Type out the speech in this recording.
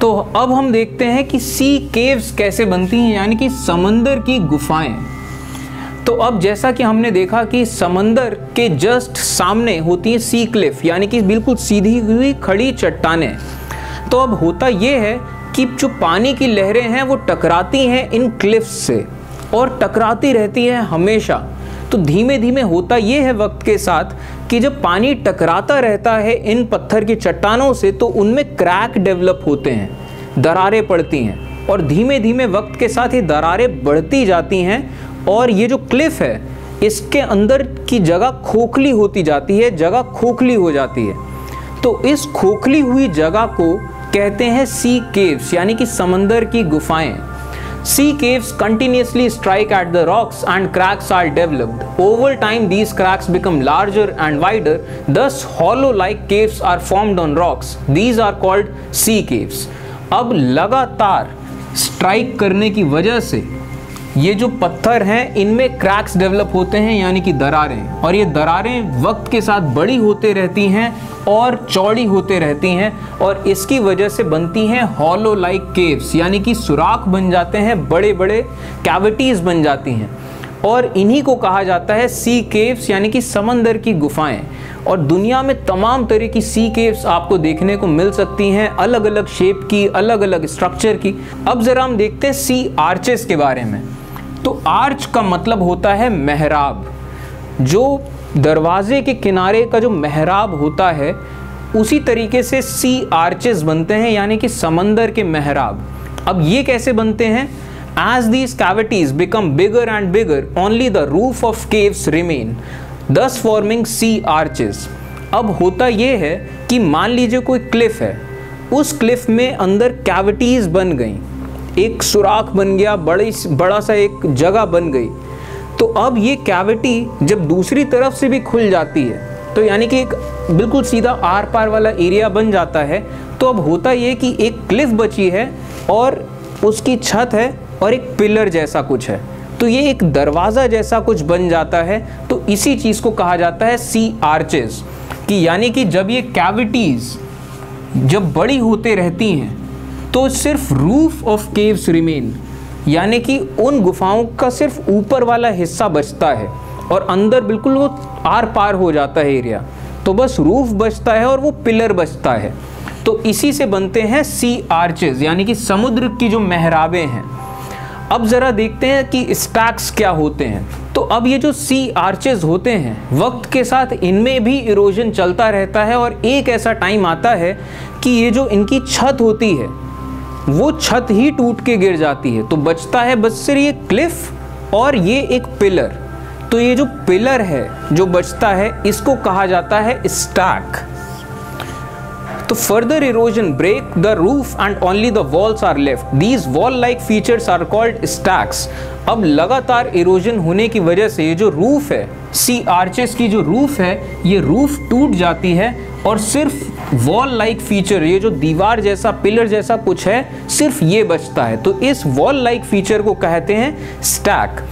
तो अब हम देखते हैं कि सी केव्स कैसे बनती हैं, यानी कि समंदर की गुफाएं। तो अब जैसा कि हमने देखा कि समंदर के जस्ट सामने होती है सी क्लिफ, यानी कि बिल्कुल सीधी हुई खड़ी चट्टानें। तो अब होता ये है कि जो पानी की लहरें हैं वो टकराती हैं इन क्लिफ्स से और टकराती रहती हैं हमेशा। तो धीमे धीमे होता ये है वक्त के साथ कि जब पानी टकराता रहता है इन पत्थर की चट्टानों से तो उनमें क्रैक डेवलप होते हैं, दरारें पड़ती हैं और धीमे धीमे वक्त के साथ ये दरारें बढ़ती जाती हैं और ये जो क्लिफ है इसके अंदर की जगह खोखली होती जाती है, जगह खोखली हो जाती है। तो इस खोखली हुई जगह को कहते हैं सी केव्स, यानी कि समंदर की गुफाएं। Sea caves continuously strike at the rocks and cracks are developed. Over time, these cracks become larger and wider. Thus, hollow-like caves are formed on rocks. These are called sea caves. अब लगातार strike करने की वजह से ये जो पत्थर हैं इनमें क्रैक्स डेवलप होते हैं, यानी कि दरारें, और ये दरारें वक्त के साथ बड़ी होते रहती हैं और चौड़ी होते रहती हैं और इसकी वजह से बनती हैं हॉलो लाइक केव्स, यानी कि सुराख बन जाते हैं, बड़े बड़े कैविटीज़ बन जाती हैं और इन्हीं को कहा जाता है सी केव्स, यानी कि समंदर की गुफाएं। और दुनिया में तमाम तरह की सी केव्स आपको देखने को मिल सकती हैं, अलग अलग शेप की, अलग अलग स्ट्रक्चर की। अब ज़रा हम देखते हैं सी आर्चेस के बारे में। तो आर्च का मतलब होता है मेहराब। जो दरवाजे के किनारे का जो मेहराब होता है उसी तरीके से सी आर्चेस बनते हैं, यानी कि समंदर के मेहराब। अब ये कैसे बनते हैं? As these cavities become bigger and bigger, only the roof of caves remain, thus forming sea arches. अब होता ये है कि मान लीजिए कोई क्लिफ है, उस क्लिफ में अंदर कैविटीज़ बन गई, एक सुराख बन गया, बड़ा सा एक जगह बन गई। तो अब ये कैविटी जब दूसरी तरफ से भी खुल जाती है तो यानी कि एक बिल्कुल सीधा आर पार वाला एरिया बन जाता है। तो अब होता ये कि एक क्लिफ बची है और उसकी छत है और एक पिलर जैसा कुछ है, तो ये एक दरवाज़ा जैसा कुछ बन जाता है। तो इसी चीज़ को कहा जाता है सी आर्चेस, कि यानी कि जब ये कैविटीज़ जब बड़ी होते रहती हैं तो सिर्फ रूफ ऑफ केव्स रिमेन, यानी कि उन गुफाओं का सिर्फ ऊपर वाला हिस्सा बचता है और अंदर बिल्कुल वो आर पार हो जाता है एरिया, तो बस रूफ बचता है और वो पिलर बचता है। तो इसी से बनते हैं सी आर्चेस, यानी कि समुद्र की जो मेहराबें हैं। अब ज़रा देखते हैं कि स्टैक्स क्या होते हैं। तो अब ये जो सी आर्चेस होते हैं वक्त के साथ इनमें भी इरोजन चलता रहता है और एक ऐसा टाइम आता है कि ये जो इनकी छत होती है वो छत ही टूट के गिर जाती है, तो बचता है बस सिर्फ ये क्लिफ और ये एक पिलर। तो ये जो पिलर है जो बचता है इसको कहा जाता है स्टैक। तो further erosion break the roof and only the walls are left, these wall like features are called stacks. अब लगातार इरोजन होने की वजह से ये जो रूफ है, सी आर्चेस की जो रूफ है, ये रूफ टूट जाती है और सिर्फ वॉल लाइक फीचर, ये जो दीवार जैसा पिलर जैसा कुछ है, सिर्फ ये बचता है। तो इस वॉल लाइक फीचर को कहते हैं स्टैक।